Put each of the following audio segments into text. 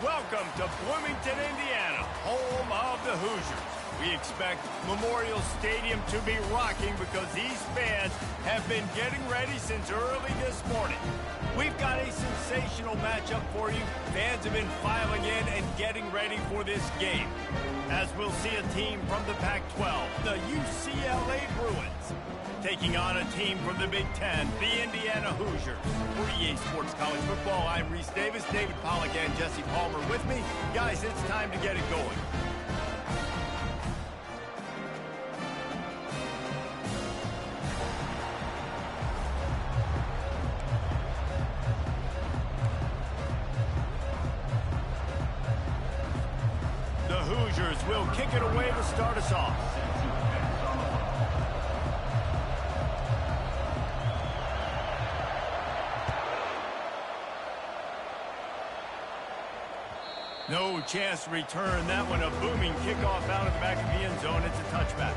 Welcome to Bloomington, Indiana, home of the Hoosiers. We expect Memorial Stadium to be rocking because these fans have been getting ready since early this morning. We've got a sensational matchup for you. Fans have been filing in and getting ready for this game, as we'll see a team from the Pac-12, the UCLA Bruins, taking on a team from the Big Ten, the Indiana Hoosiers. For EA Sports College Football, I'm Reese Davis, David Pollack, and Jesse Palmer with me. Guys, it's time to get it going. The Hoosiers will kick it away to start us off. No chance to return that one. A booming kickoff out of the back of the end zone. It's a touchback.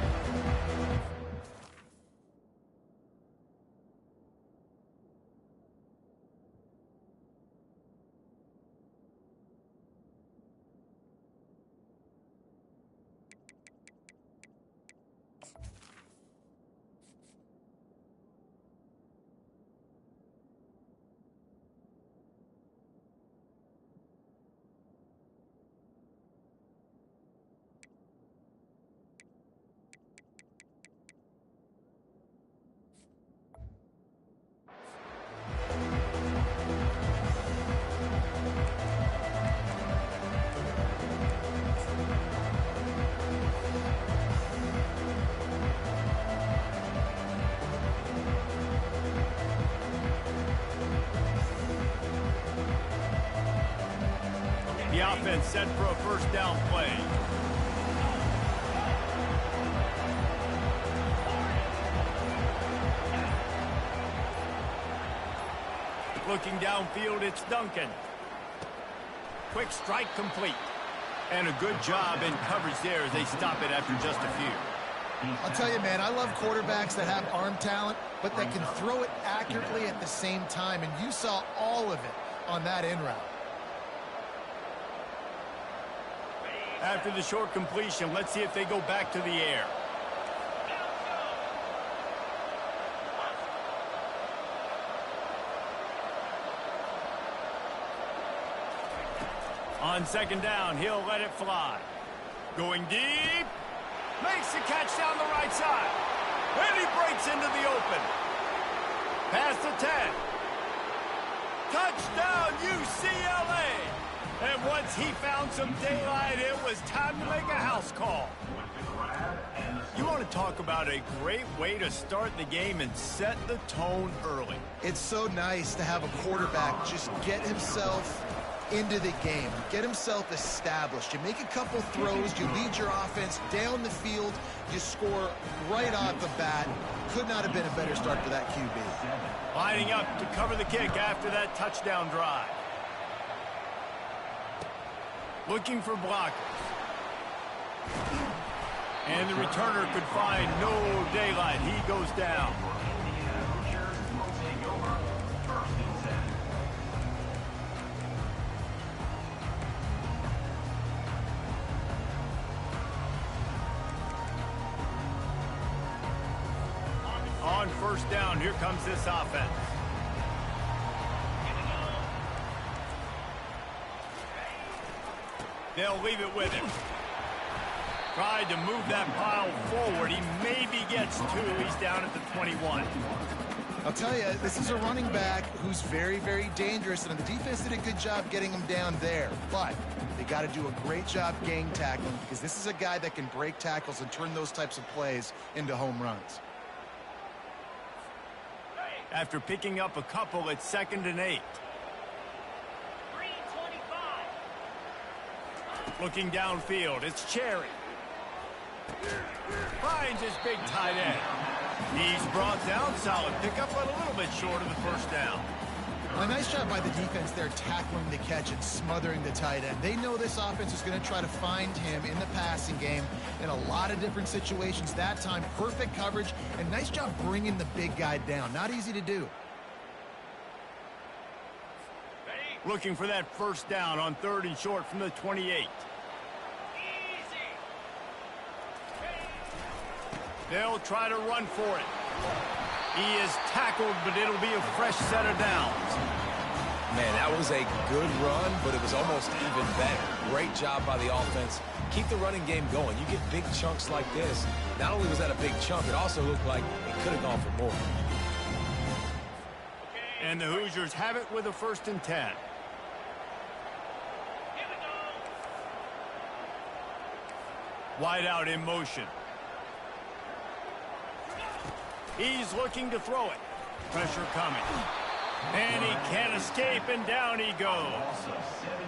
The offense set for a first down play. Looking downfield, it's Duncan. Quick strike complete. And a good job in coverage there as they stop it after just a few. I'll tell you, man, I love quarterbacks that have arm talent, but that can throw it accurately at the same time. And you saw all of it on that in route. After the short completion, let's see if they go back to the air. On second down, he'll let it fly. Going deep. Makes the catch down the right side. And he breaks into the open. Past the 10. Touchdown, UCLA! And once he found some daylight, it was time to make a house call. You want to talk about a great way to start the game and set the tone early. It's so nice to have a quarterback just get himself into the game, get himself established. You make a couple throws, you lead your offense down the field, you score right off the bat. Could not have been a better start for that QB. Lining up to cover the kick after that touchdown drive. Looking for blockers. And the returner could find no daylight. He goes down. On first down, here comes this offense. They'll leave it with him. Tried to move that pile forward. He maybe gets two. He's down at the 21. I'll tell you, this is a running back who's very, very dangerous, and the defense did a good job getting him down there. But they got to do a great job gang tackling because this is a guy that can break tackles and turn those types of plays into home runs. After picking up a couple, it's 2nd and 8. Looking downfield, it's Cherry. Finds his big tight end. He's brought down, solid pickup, but a little bit short of the first down. Well, a nice job by the defense there tackling the catch and smothering the tight end. They know this offense is going to try to find him in the passing game in a lot of different situations. That time, perfect coverage, and nice job bringing the big guy down. Not easy to do. Ready? Looking for that first down on 3rd and short from the 28. They'll try to run for it. He is tackled, but it'll be a fresh set of downs. Man, that was a good run, but it was almost even better. Great job by the offense. Keep the running game going. You get big chunks like this. Not only was that a big chunk, it also looked like it could have gone for more. And the Hoosiers have it with a 1st and 10. Wide out in motion. He's looking to throw it. Pressure coming. And he can't escape, and down he goes.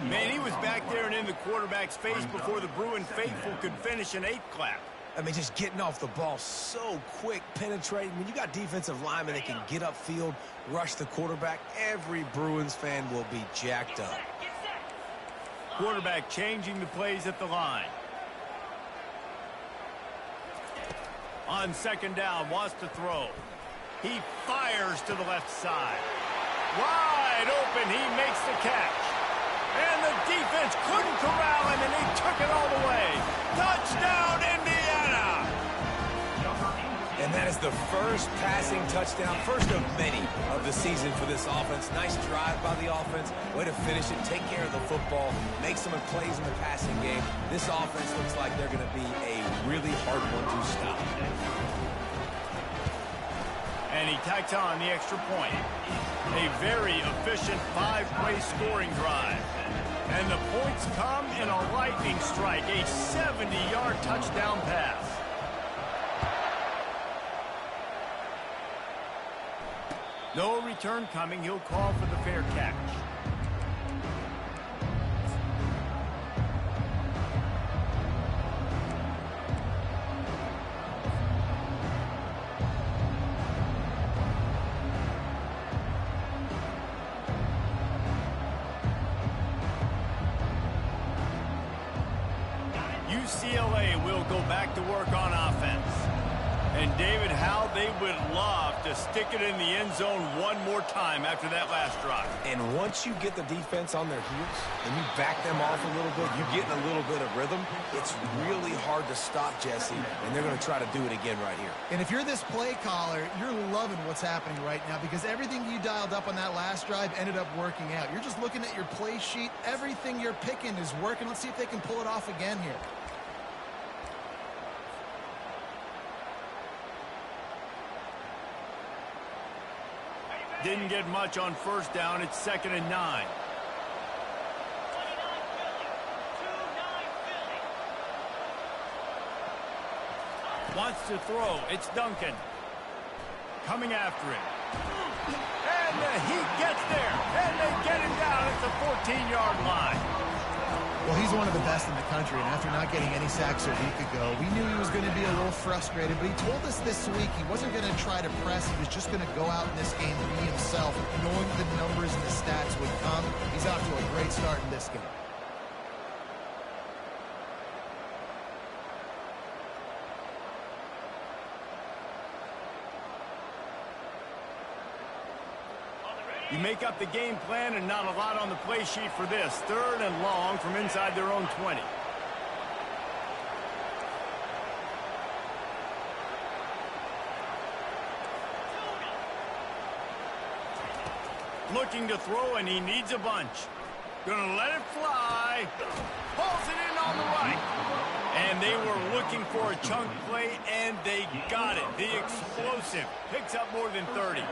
Man, he was back there and in the quarterback's face before the Bruin faithful could finish an 8 clap. I mean, just getting off the ball so quick, penetrating. When you got defensive linemen that can get upfield, rush the quarterback, every Bruins fan will be jacked up. Quarterback changing the plays at the line. On 2nd down, wants to throw. He fires to the left side. Wide open, he makes the catch. And the defense couldn't corral him, and he took it all the way. Touchdown, Indiana! And that is the first passing touchdown, first of many of the season for this offense. Nice drive by the offense. Way to finish it, take care of the football, make some plays in the passing game. This offense looks like they're going to be a really hard one to stop. And he tacks on the extra point. A very efficient 5-play scoring drive. And the points come in a lightning strike, a 70-yard touchdown pass. No return coming. He'll call for the fair catch. UCLA will go back to work on offense. And David, how they would love to stick it in the end zone one more time after that last drive. And once you get the defense on their heels and you back them off a little bit, you get in a little bit of rhythm, it's really hard to stop, Jesse, and they're going to try to do it again right here. And if you're this play caller, you're loving what's happening right now because everything you dialed up on that last drive ended up working out. You're just looking at your play sheet. Everything you're picking is working. Let's see if they can pull it off again here. Didn't get much on 1st down. It's 2nd and 9. Wants to throw. It's Duncan. Coming after him. And he gets there. And they get him down at the 14-yard line. Well, he's one of the best in the country, and after not getting any sacks a week ago, we knew he was going to be a little frustrated, but he told us this week he wasn't going to try to press. He was just going to go out in this game and be himself, knowing the numbers and the stats would come. He's off to a great start in this game. You make up the game plan and not a lot on the play sheet for this. 3rd and long from inside their own 20. Looking to throw, and he needs a bunch. Gonna let it fly. Pulls it in on the right. And they were looking for a chunk play, and they got it. The explosive picks up more than 30.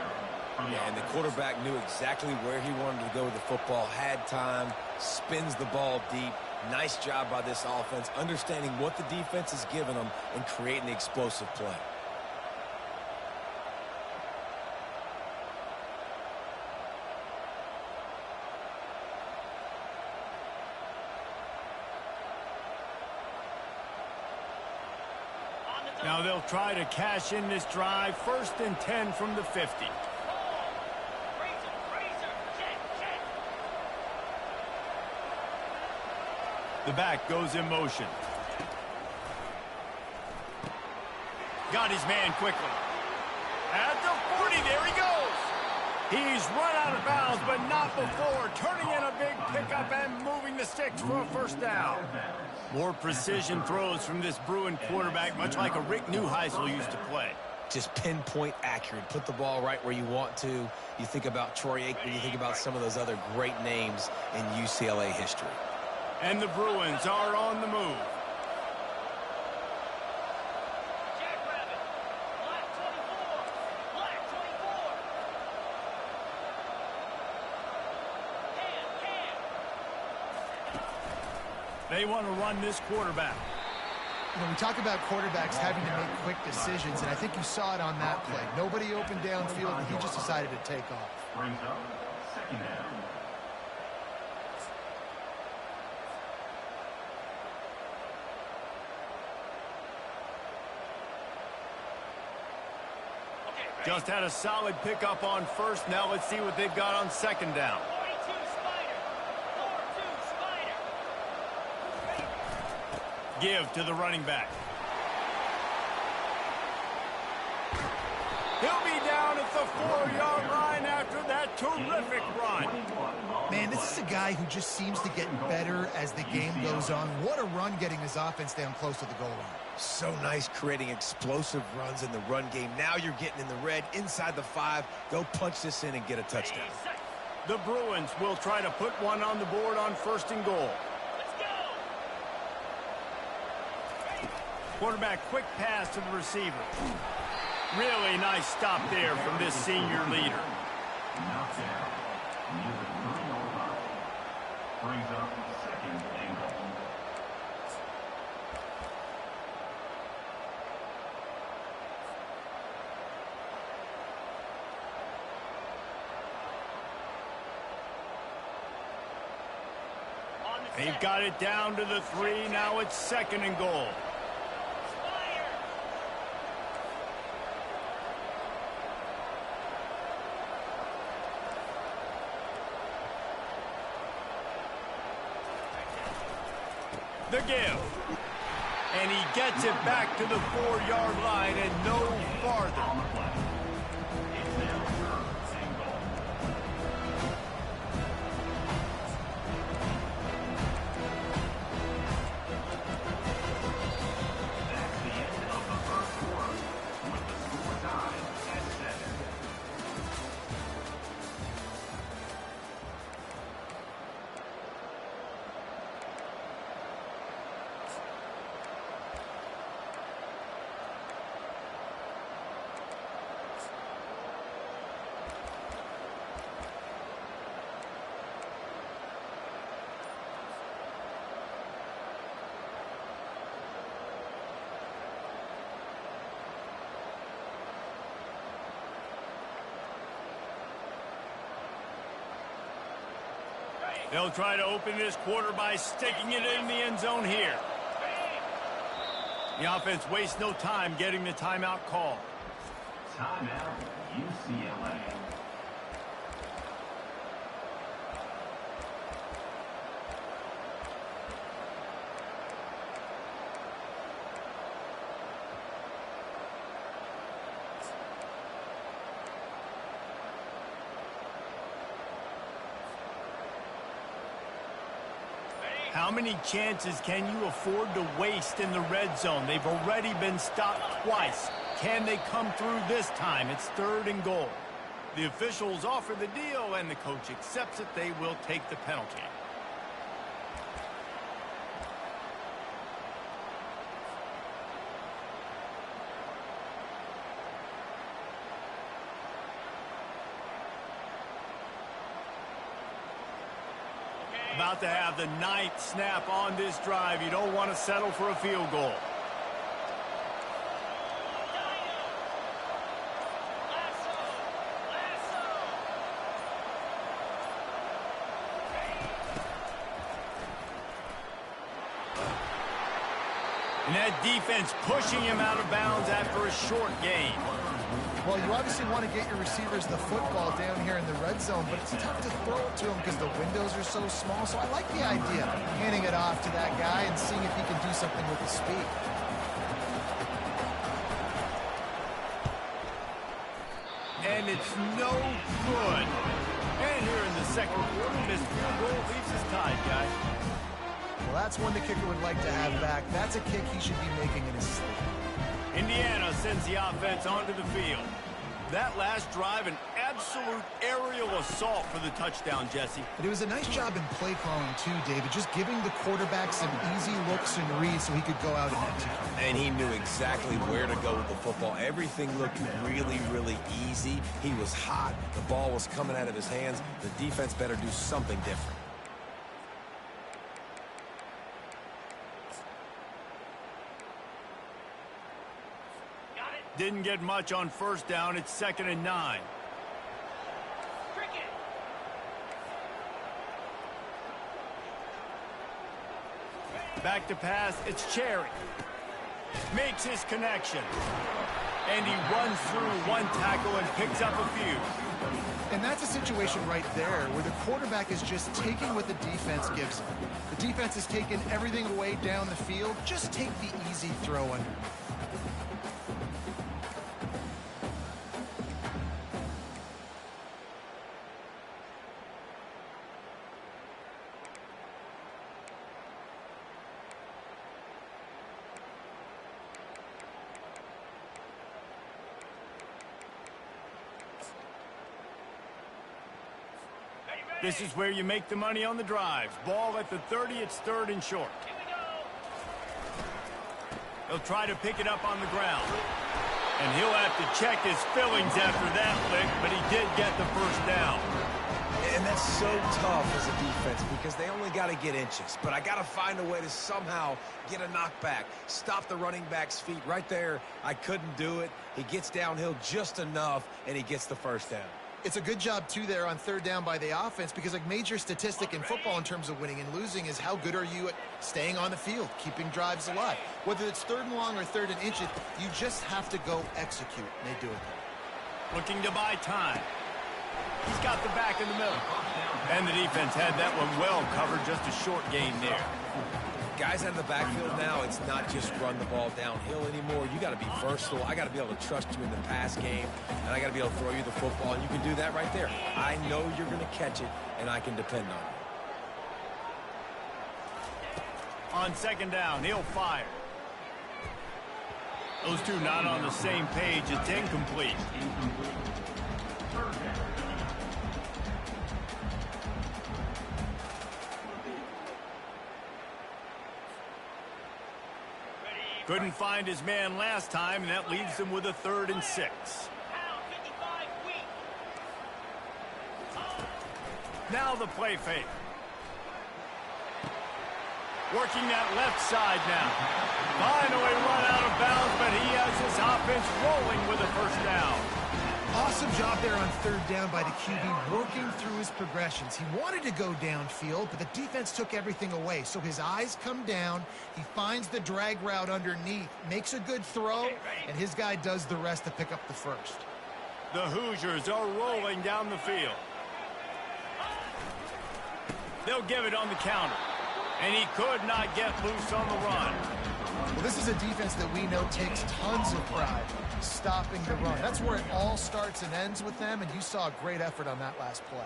Yeah, and the quarterback knew exactly where he wanted to go with the football, had time, spins the ball deep. Nice job by this offense, understanding what the defense is giving them and creating the explosive play. Now they'll try to cash in this drive. 1st and 10 from the 50. The back goes in motion. Got his man quickly. At the 40, there he goes. He's run out of bounds, but not before. Turning in a big pickup and moving the sticks for a first down. More precision throws from this Bruin quarterback, much like a Rick Neuheisel used to play. Just pinpoint accurate. Put the ball right where you want to. You think about Troy Aikman, you think about some of those other great names in UCLA history. And the Bruins are on the move. They want to run this quarterback. You know, we talk about quarterbacks having to make quick decisions, and I think you saw it on that play. Nobody opened downfield, and he just decided to take off. Brings up second down. Just had a solid pickup on first. Now let's see what they've got on second down. Give to the running back. He'll be down at the 4-yard line after that terrific run. Man, this is a guy who just seems to get better as the game goes on. What a run getting his offense down close to the goal line. So nice creating explosive runs in the run game. Now you're getting in the red, inside the 5. Go punch this in and get a touchdown. The Bruins will try to put one on the board on first and goal. Quarterback, quick pass to the receiver. Really nice stop there from this senior leader. Knocked down. Near the 3-yard line. Brings up second and goal. They've got it down to the 3. Now it's second and goal. The give. And he gets it back to the 4-yard line and no farther. On the play. It's now third and goal. That's the end of the first quarter, with the score tied at 7. They'll try to open this quarter by sticking it in the end zone here. The offense wastes no time getting the timeout call. Timeout, UCLA. How many chances can you afford to waste in the red zone? They've already been stopped twice. Can they come through this time? It's third and goal. The officials offer the deal, and the coach accepts it. They will take the penalty. About to have the 9th snap on this drive. You don't want to settle for a field goal. And that defense pushing him out of bounds after a short gain. Well, you obviously want to get your receivers the football down here in the red zone, but it's tough to throw it to them because the windows are so small. So I like the idea of handing it off to that guy and seeing if he can do something with his speed. And it's no good. And here in the second quarter, this field goal leads That's one the kicker would like to have back. That's a kick he should be making in his sleep. Indiana sends the offense onto the field. That last drive, an absolute aerial assault for the touchdown, Jesse. But it was a nice job in play calling too, David, just giving the quarterback some easy looks and reads so he could go out and execute. And he knew exactly where to go with the football. Everything looked really, really easy. He was hot. The ball was coming out of his hands. The defense better do something different. Didn't get much on first down. It's 2nd and 9. Back to pass. It's Cherry. Makes his connection. And he runs through one tackle and picks up a few. And that's a situation right there where the quarterback is just taking what the defense gives him. The defense is taking everything away down the field. Just take the easy throw under. This is where you make the money on the drives. Ball at the 30, it's 3rd and short. He'll try to pick it up on the ground. And he'll have to check his fillings after that lick, but he did get the first down. And that's so tough as a defense because they only got to get inches. But I got to find a way to somehow get a knockback, stop the running back's feet right there. I couldn't do it. He gets downhill just enough, and he gets the first down. It's a good job, too, there on 3rd down by the offense because a major statistic in football in terms of winning and losing is how good are you at staying on the field, keeping drives alive. Whether it's 3rd and long or 3rd and inches, you just have to go execute, and they do it. Looking to buy time. He's got the back in the middle. And the defense had that one well covered, just a short gain there. Guys out of the backfield now, it's not just run the ball downhill anymore. You got to be versatile. I got to be able to trust you in the pass game, and I got to be able to throw you the football, and you can do that right there. I know you're going to catch it, and I can depend on it. On 2nd down, he'll fire. Those two not on the same page. It's incomplete. Couldn't find his man last time, and that leaves him with a 3rd and 6. Now the play fake. Working that left side now. Finally run out of bounds, but he has his offense rolling with a first down. Awesome job there on 3rd down by the QB, working through his progressions. He wanted to go downfield, but the defense took everything away. So his eyes come down, he finds the drag route underneath, makes a good throw, and his guy does the rest to pick up the first. The Hoosiers are rolling down the field. They'll give it on the counter. And he could not get loose on the run. Well, this is a defense that we know takes tons of pride stopping the run. That's where it all starts and ends with them, and you saw a great effort on that last play.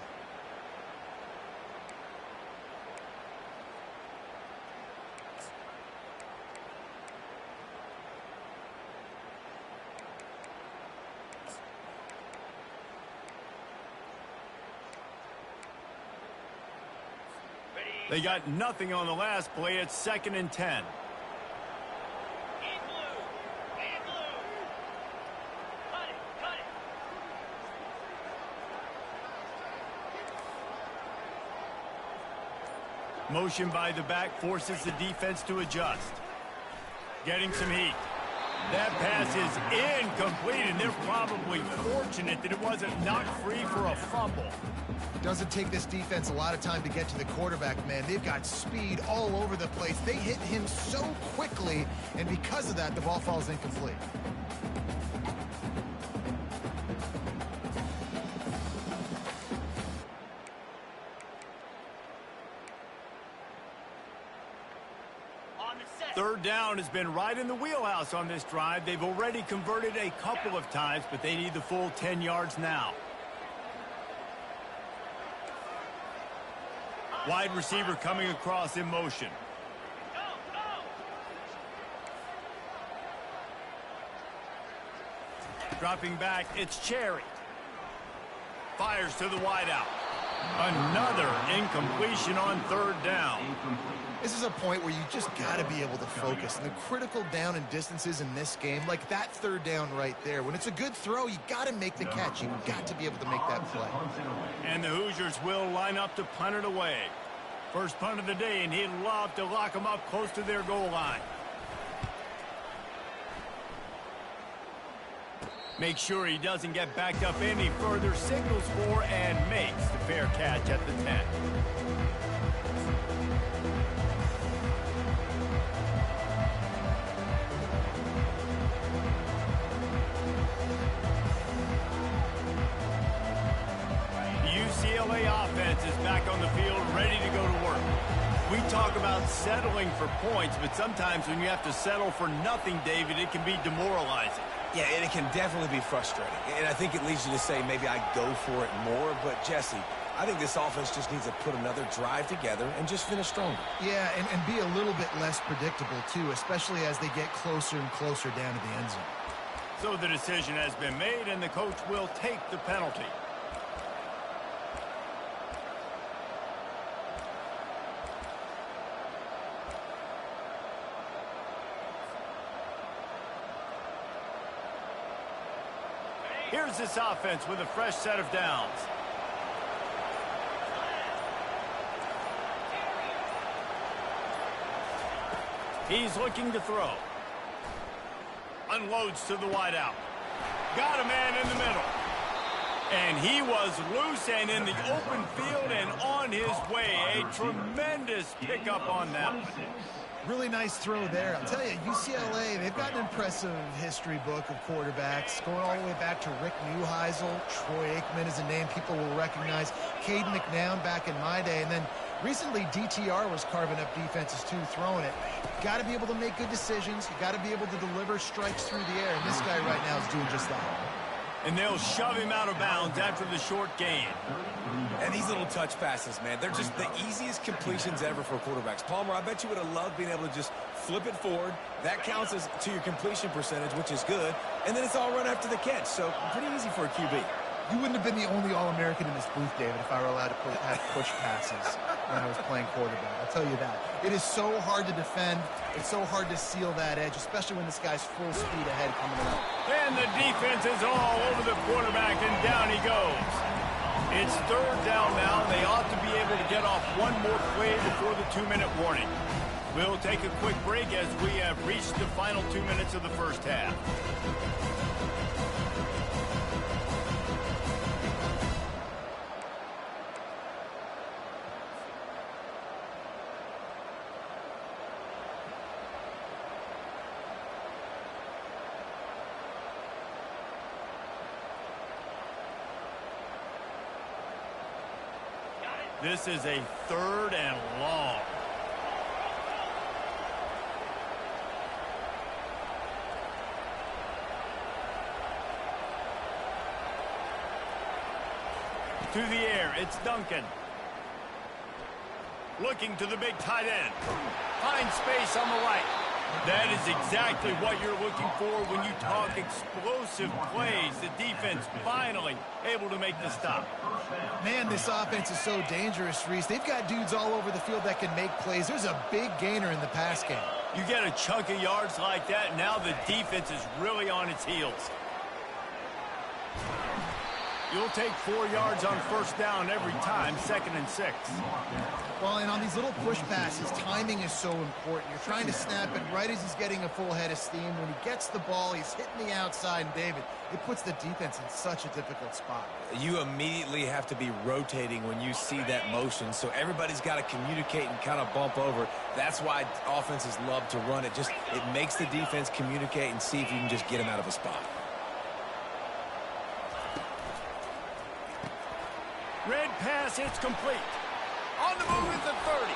They got nothing on the last play. It's 2nd and 10. Motion by the back forces the defense to adjust. Getting some heat. That pass is incomplete, and they're probably fortunate that it wasn't knocked free for a fumble. Doesn't take this defense a lot of time to get to the quarterback, man. They've got speed all over the place. They hit him so quickly, and because of that, the ball falls incomplete. Third down has been right in the wheelhouse on this drive. They've already converted a couple of times, but they need the full 10 yards now. Wide receiver coming across in motion. Dropping back, it's Cherry. Fires to the wideout. Another incompletion on third down. This is a point where you just got to be able to focus. And the critical down and distances in this game, like that third down right there, when it's a good throw, you got to make the catch. You've got to be able to make that play. And the Hoosiers will line up to punt it away. First punt of the day, and he'd love to lock them up close to their goal line. Make sure he doesn't get backed up any further, signals for and makes the fair catch at the 10. The UCLA offense is back on the field, ready to go to work. We talk about settling for points, but sometimes when you have to settle for nothing, David, it can be demoralizing. Yeah, and it can definitely be frustrating. And I think it leads you to say maybe I go for it more. But, Jesse, I think this offense just needs to put another drive together and just finish stronger. Yeah, and be a little bit less predictable, too, especially as they get closer and closer down to the end zone. So the decision has been made, and the coach will take the penalty. Here's this offense with a fresh set of downs. He's looking to throw. Unloads to the wideout. Got a man in the middle. And he was loose and in the open field and on his way. A tremendous pickup on that one. Really nice throw there. I'll tell you, UCLA, they've got an impressive history book of quarterbacks, going all the way back to Rick Neuheisel. Troy Aikman is a name people will recognize. Cade McNown back in my day. And then recently, DTR was carving up defenses, too, throwing it. Got to be able to make good decisions. You got to be able to deliver strikes through the air. And this guy right now is doing just that. And they'll shove him out of bounds after the short gain. And these little touch passes, man, they're just the easiest completions ever for quarterbacks. Palmer, I bet you would have loved being able to just flip it forward. That counts as to your completion percentage, which is good. And then it's all run after the catch, so pretty easy for a QB. You wouldn't have been the only All-American in this booth, David, if I were allowed to have push passes when I was playing quarterback. I'll tell you that. It is so hard to defend. It's so hard to seal that edge, especially when this guy's full speed ahead coming up. And the defense is all over the quarterback, and down he goes. It's third down now, and they ought to be able to get off one more play before the 2-minute warning. We'll take a quick break as we have reached the final 2 minutes of the first half. This is a third and long. To the air, it's Duncan. Looking to the big tight end. Finds space on the right. That is exactly what you're looking for when you talk explosive plays. The defense finally able to make the stop. Man, this offense is so dangerous, Reese. They've got dudes all over the field that can make plays. There's a big gainer in the pass game. You get a chunk of yards like that, now the defense is really on its heels. You'll take 4 yards on first down every time, 2nd and 6. Well, and on these little push passes, timing is so important. You're trying to snap it right as he's getting a full head of steam. When he gets the ball, he's hitting the outside, and David, it puts the defense in such a difficult spot. You immediately have to be rotating when you see that motion, so everybody's got to communicate and kind of bump over. That's why offenses love to run it. It makes the defense communicate and see if you can just get him out of a spot. Red pass, it's complete. On the move at the 30.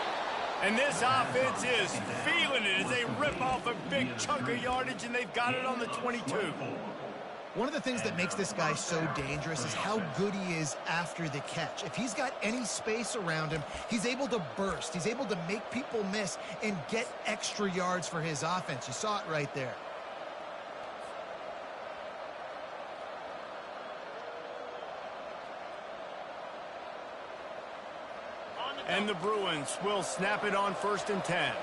And this offense is feeling it as they rip off a big chunk of yardage, and they've got it on the 22. One of the things that makes this guy so dangerous is how good he is after the catch. If he's got any space around him, he's able to burst. He's able to make people miss and get extra yards for his offense. You saw it right there. And the Bruins will snap it on 1st and 10.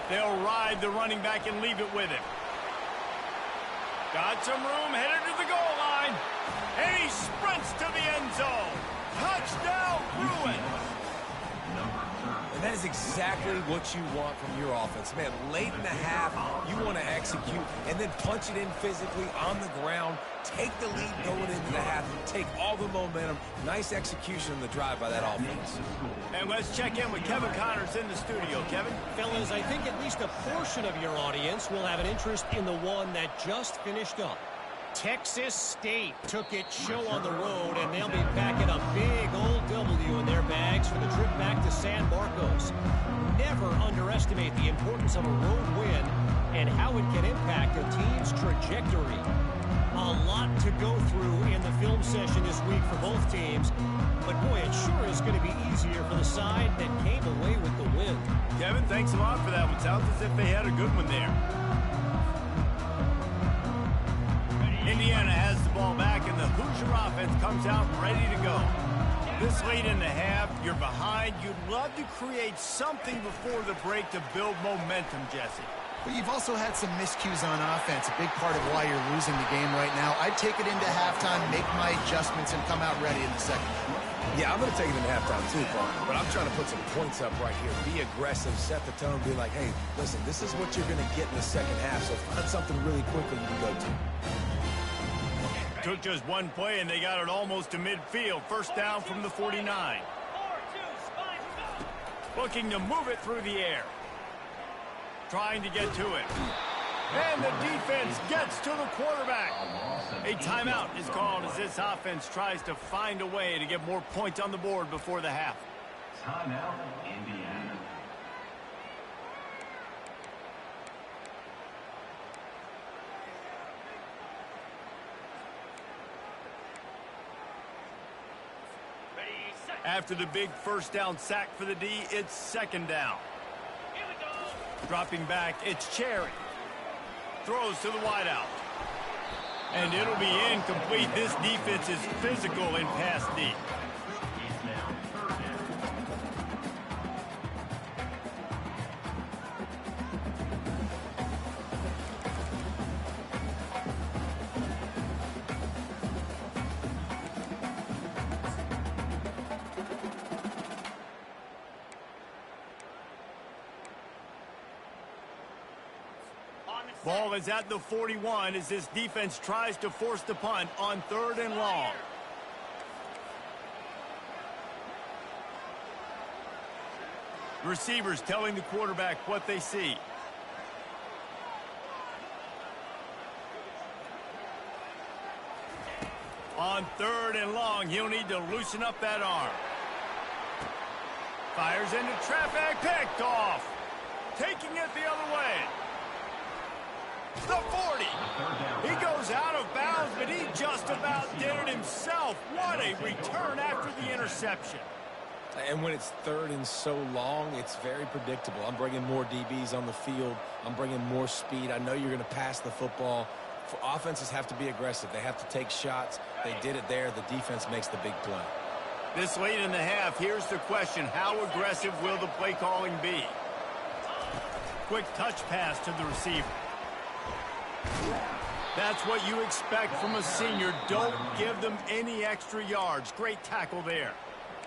They'll ride the running back and leave it with him. Got some room, headed to the goal line. And he sprints to the end zone. Touchdown, Bruins. And that is exactly what you want from your offense. Man, late in the half, you want to execute and then punch it in physically on the ground. Take the lead going into the half. Take all the momentum. Nice execution in the drive by that offense. And let's check in with Kevin Connors in the studio. Kevin? Fellas, I think at least a portion of your audience will have an interest in the one that just finished up. Texas State took its show on the road, and they'll be packing a big old W in their bags for the trip back to San Marcos. Never underestimate the importance of a road win and how it can impact a team's trajectory. A lot to go through in the film session this week for both teams, but boy, it sure is going to be easier for the side that came away with the win. Kevin, thanks a lot for that one. Sounds as if they had a good one there. Indiana has the ball back, and the Hoosier offense comes out ready to go. This late in the half, you're behind. You'd love to create something before the break to build momentum, Jesse. But you've also had some miscues on offense, a big part of why you're losing the game right now. I'd take it into halftime, make my adjustments, and come out ready in the second half. Yeah, I'm going to take it into halftime too, Paul. But I'm trying to put some points up right here. Be aggressive, set the tone, be like, hey, listen, this is what you're going to get in the second half, so find something really quickly you can go to. Took just one play, and they got it almost to midfield. First down from the 49. Looking to move it through the air. Trying to get to it. And the defense gets to the quarterback. A timeout is called as this offense tries to find a way to get more points on the board before the half. Timeout, Indiana. After the big first down sack for the D, it's second down. Dropping back, it's Cherry. Throws to the wideout. And it'll be incomplete. This defense is physical in pass D. It's now 3rd down. Ball is at the 41 as this defense tries to force the punt on 3rd and long. Receivers telling the quarterback what they see. On 3rd and long, he'll need to loosen up that arm. Fires into traffic, picked off. Taking it the other way. The 40. He goes out of bounds, but he just about did it himself. What a return after the interception. And when it's 3rd and so long, it's very predictable. I'm bringing more DBs on the field. I'm bringing more speed. I know you're going to pass the football. Offenses have to be aggressive. They have to take shots. They did it there. The defense makes the big play. This late in the half, here's the question. How aggressive will the play calling be? Quick touch pass to the receiver. That's what you expect from a senior. Don't give them any extra yards. Great tackle there.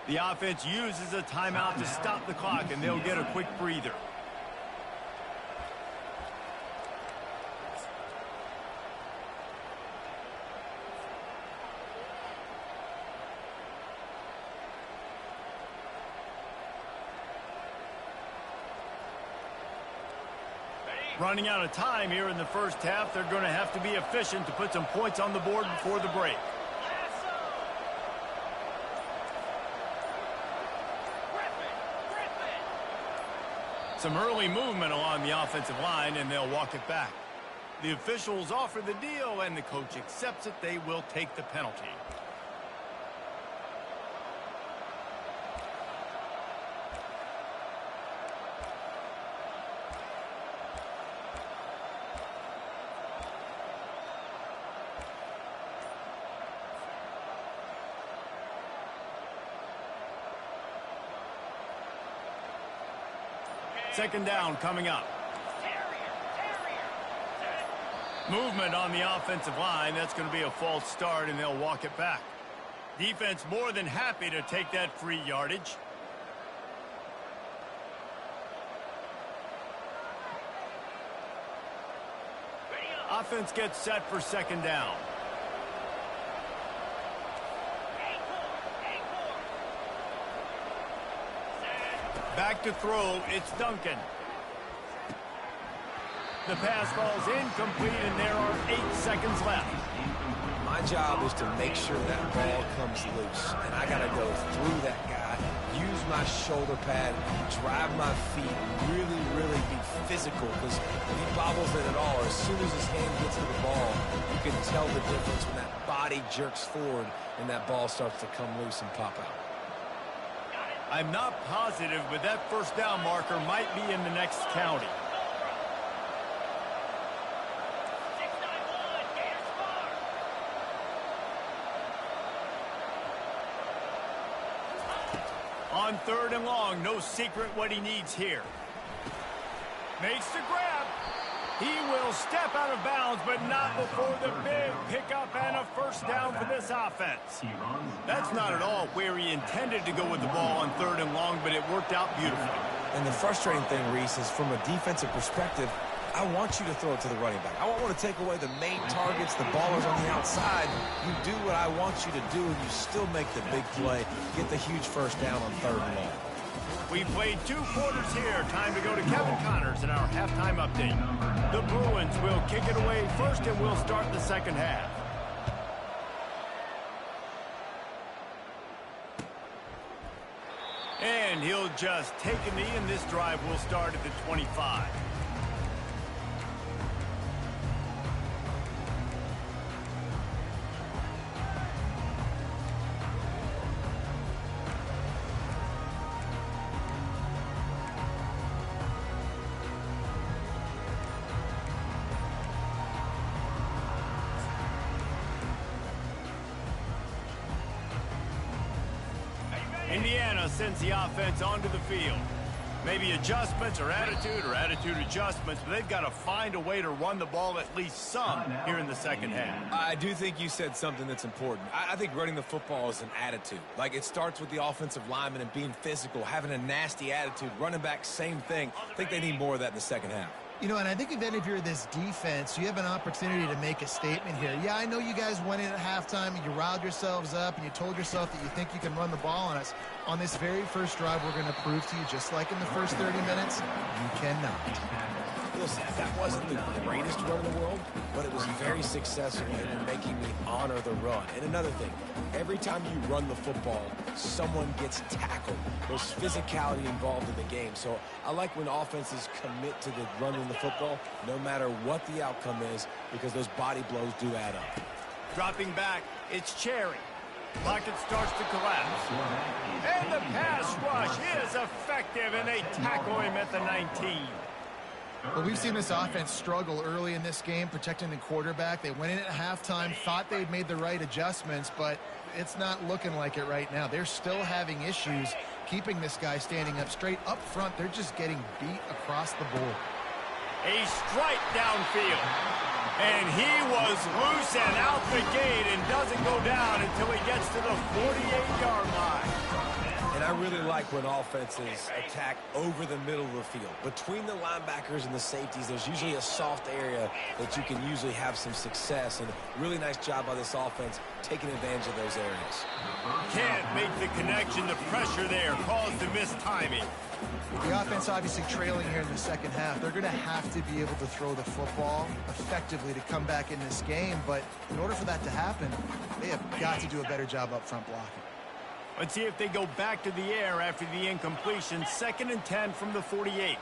The offense uses a timeout to stop the clock, and they'll get a quick breather. Running out of time here in the first half. They're going to have to be efficient to put some points on the board before the break. Some early movement along the offensive line, and they'll walk it back. The officials offer the deal, and the coach accepts it. They will take the penalty. Second down coming up. Movement on the offensive line. That's going to be a false start, and they'll walk it back. Defense more than happy to take that free yardage. Offense gets set for second down. Back to throw, it's Duncan. The pass falls incomplete, and there are 8 seconds left. My job is to make sure that ball comes loose, and I got to go through that guy, use my shoulder pad, drive my feet, really be physical, because if he bobbles it at all, as soon as his hand gets to the ball, you can tell the difference when that body jerks forward and that ball starts to come loose and pop out. I'm not positive, but that first down marker might be in the next county. On third and long, no secret what he needs here. Makes the grab. He will step out of bounds, but not before the big pickup and a first down for this offense. That's not at all where he intended to go with the ball on third and long, but it worked out beautifully. And the frustrating thing, Reese, is from a defensive perspective, I want you to throw it to the running back. I want to take away the main targets, the ballers on the outside. You do what I want you to do, and you still make the big play, get the huge first down on third and long. We played 2 quarters here. Time to go to Kevin Connors in our halftime update. The Bruins will kick it away first, and we'll start the second half. And he'll just take a knee, and this drive will start at the 25. Indiana sends the offense onto the field. Maybe adjustments or attitude adjustments, but they've got to find a way to run the ball at least some here in the second half. I do think you said something that's important. I think running the football is an attitude. Like, it starts with the offensive lineman and being physical, having a nasty attitude. Running back, same thing. I think they need more of that in the second half. You know, and I think if you're this defense, you have an opportunity to make a statement here. Yeah, I know you guys went in at halftime and you riled yourselves up and you told yourself that you think you can run the ball on us. On this very first drive, we're going to prove to you, just like in the first 30 minutes, you cannot. Listen, that wasn't the greatest run in the world, but it was very successful in making me honor the run. And another thing, every time you run the football, someone gets tackled. There's physicality involved in the game. So I like when offenses commit to the running the football, no matter what the outcome is, because those body blows do add up. Dropping back, it's Cherry. Pocket starts to collapse. And the pass rush is effective, and they tackle him at the 19. Well, we've seen this offense struggle early in this game, protecting the quarterback. They went in at halftime, thought they'd made the right adjustments, but it's not looking like it right now. They're still having issues keeping this guy standing up straight. Up front, they're just getting beat across the board. A strike downfield. And he was loose and out the gate and doesn't go down until he gets to the 48-yard line. And I really like when offenses attack over the middle of the field. Between the linebackers and the safeties, there's usually a soft area that you can usually have some success. And really nice job by this offense taking advantage of those areas. Can't make the connection. The pressure there caused the missed timing. The offense obviously trailing here in the second half. They're going to have to be able to throw the football effectively to come back in this game. But in order for that to happen, they have got to do a better job up front blocking. Let's see if they go back to the air after the incompletion. 2nd and 10 from the 48.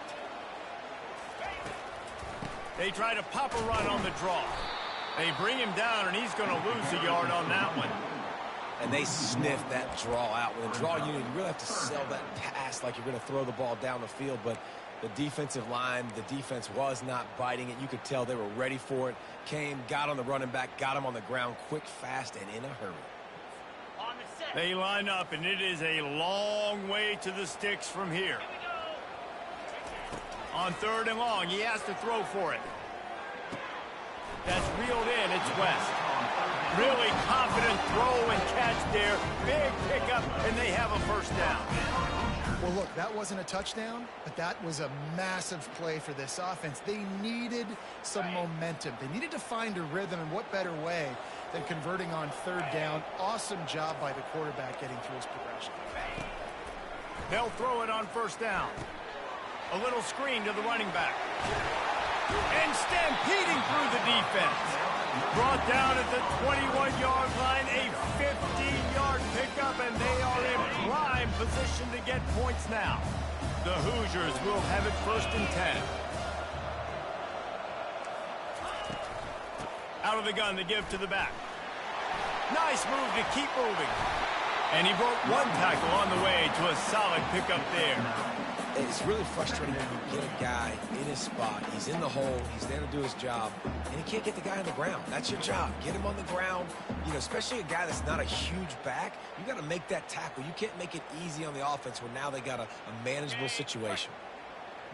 They try to pop a run on the draw. They bring him down, and he's going to lose a yard on that one. And they sniff that draw out. With a draw unit, you really have to sell that pass like you're going to throw the ball down the field. But the defensive line, the defense was not biting it. You could tell they were ready for it. Came, got on the running back, got him on the ground quick, fast, and in a hurry. They line up, and it is a long way to the sticks from here. On 3rd and long, he has to throw for it. That's reeled in. It's West. Really confident throw and catch there. Big pickup, and they have a first down. Well, look, that wasn't a touchdown, but that was a massive play for this offense. They needed some momentum. They needed to find a rhythm, and what better way than converting on 3rd down. Awesome job by the quarterback getting through his progression. They'll throw it on 1st down. A little screen to the running back. And stampeding through the defense. Brought down at the 21-yard line, a 15-yard pickup, and they are in prime position to get points now. The Hoosiers will have it 1st and 10. Out of the gun, the give to the back. Nice move to keep moving. And he broke 1 tackle on the way to a solid pickup there. It's really frustrating when you get a guy in his spot. He's in the hole. He's there to do his job. And you can't get the guy on the ground. That's your job. Get him on the ground. You know, especially a guy that's not a huge back. You got to make that tackle. You can't make it easy on the offense when now they got a manageable situation.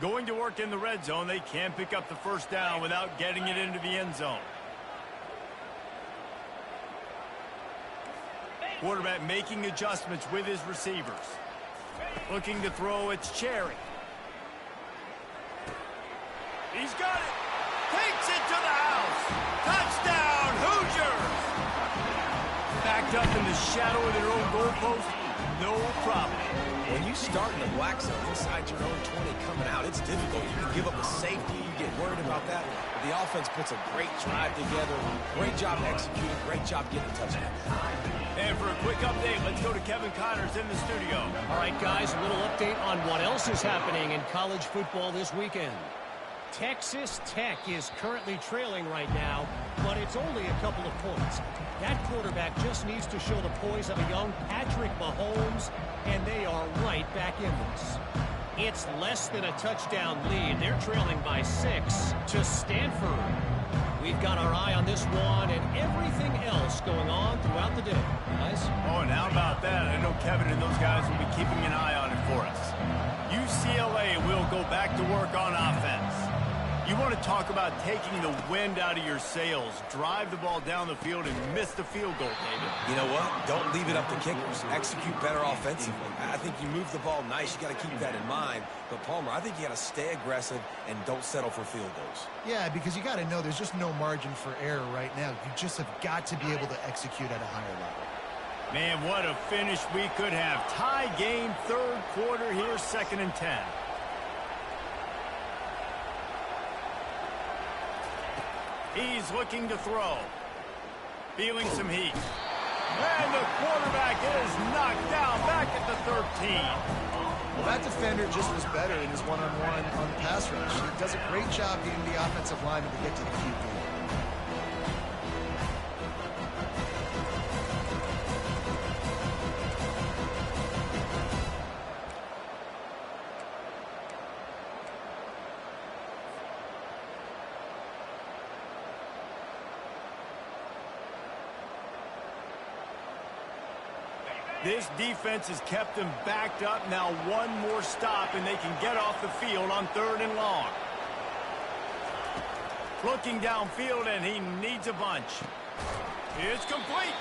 Going to work in the red zone. They can't pick up the 1st down without getting it into the end zone. Quarterback making adjustments with his receivers. Looking to throw, it's Cherry. He's got it. Takes it to the house. Touchdown, Hoosiers. Backed up in the shadow of their own goalpost. No problem. When you start in the black zone inside your own 20 coming out, it's difficult. You can give up a safety. You get worried about that. But the offense puts a great drive together. Great job executing. Great job getting a touchdown. And for a quick update, let's go to Kevin Connors in the studio. All right, guys, a little update on what else is happening in college football this weekend. Texas Tech is currently trailing right now, but it's only a couple of points. That quarterback just needs to show the poise of a young Patrick Mahomes, and they are right back in this. It's less than a touchdown lead. They're trailing by 6 to Stanford. We've got our eye on this one and everything else going on throughout the day, guys. Oh, and how about that? I know Kevin and those guys will be keeping an eye on it for us. UCLA will go back to work on offense. You want to talk about taking the wind out of your sails. Drive the ball down the field and miss the field goal, David. You know what? Don't leave it up to kickers. Execute better offensively. I think you move the ball nice. You got to keep that in mind. But, Palmer, I think you got to stay aggressive and don't settle for field goals. Yeah, because you got to know there's just no margin for error right now. You just have got to be able to execute at a higher level. Man, what a finish we could have. Tie game, 3rd quarter here, 2nd and 10. He's looking to throw. Feeling some heat. And the quarterback is knocked down back at the 13. Well, that defender just was better in his one-on-one on the pass rush. He does a great job getting the offensive lineman to get to the QB. This defense has kept them backed up. Now one more stop, and they can get off the field on 3rd and long. Looking downfield, and he needs a bunch. It's complete.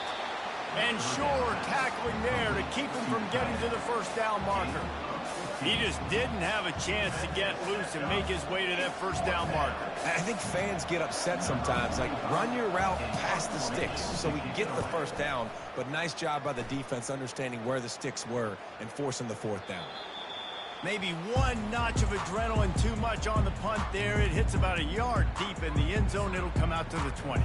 And sure, tackling there to keep him from getting to the 1st down marker. He just didn't have a chance to get loose and make his way to that 1st down marker. I think fans get upset sometimes. Like, run your route past the sticks so we can get the 1st down. But nice job by the defense understanding where the sticks were and forcing the 4th down. Maybe one notch of adrenaline too much on the punt there. It hits about a yard deep in the end zone. It'll come out to the 20.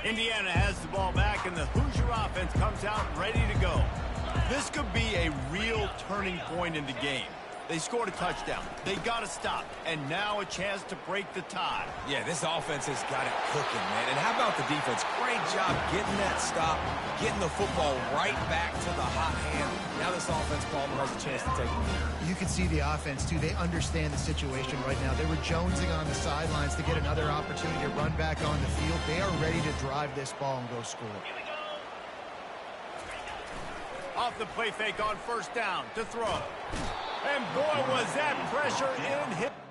Indiana has the ball back, and the Hoosier offense comes out ready to go. This could be a real turning point in the game. They scored a touchdown. They got to stop, and now a chance to break the tie. Yeah, this offense has got it cooking, man. And how about the defense? Great job getting that stop, getting the football right back to the hot hand. Now this offense, Palmer, has a chance to take the lead. You can see the offense, too. They understand the situation right now. They were jonesing on the sidelines. chance to get another opportunity to run back on the field, they are ready to drive this ball and go score. Off the play fake on first down to throw. And boy, was that pressure in his...